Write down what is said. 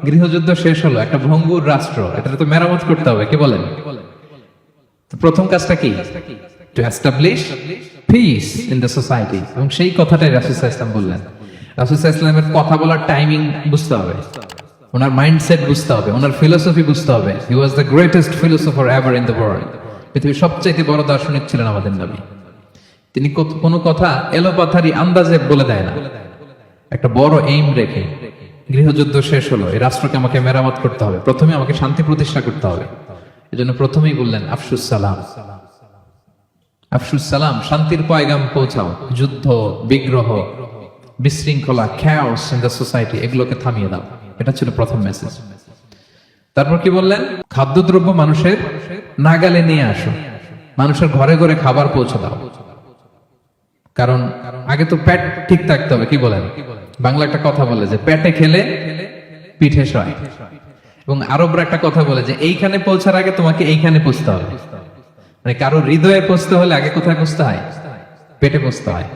গৃহযুদ্ধ শেষ হলো, একটা ভঙ্গুর রাষ্ট্র, এটা তো মেরামত করতে হবে, কি বলেন? তো প্রথম কাজটা কি? To establish piece in the society. এবং সেই কথাটাই রাসূল সাল্লাল্লাহু আলাইহি ওয়াসাল্লাম বললেন। রাসূল সাল্লাল্লাহু আলাইহি ওয়াসাল্লামের কথা বলার টাইমিং বুঝতে হবে, ওনার মাইন্ডসেট বুঝতে হবে, ওনার ফিলোসফি বুঝতে হবে। He was the greatest philosopher ever in the world. পৃথিবীর সবচেয়ে বড় দার্শনিক ছিলেন আমাদের নবী। তিনি কোনো কথা এলোপাথারি আন্দাজে বলে দেয় না, একটা বড় এইম রেখে। গৃহযুদ্ধ শেষ হলো, এই রাষ্ট্রকে আমাকে মেরামত করতে হবে, প্রথমে আমাকে শান্তি প্রতিষ্ঠা করতে হবে। এজন্য প্রথমেই বললেন আফশুস সালাম। আফশুস সালাম, শান্তির পয়গাম পৌঁছাও। যুদ্ধ, বিগ্রহ, বিশৃঙ্খলা, chaos in the society, এগুলোকে থামিয়ে দাও। এটা ছিল প্রথম মেসেজ। তারপর কি বললেন? খাদ্যদ্রব্য মানুষের নাগালে নিয়ে আসো, মানুষের ঘরে ঘরে খাবার পৌঁছে দাও। কারণ আগে তো পেট ঠিক থাকতে হবে, কি বলেন? বাংলা একটা কথা বলে যে পেটে খেলে পিঠে সয়। এবং আরবরা একটা কথা বলে যে এইখানে পৌঁছার আগে তোমাকে এইখানে পৌঁছতে হবে। মানে কারো হৃদয়ে পৌঁছতে হলে আগে কোথায় পৌঁছতে হয়? পেটে পৌঁছতে হয়।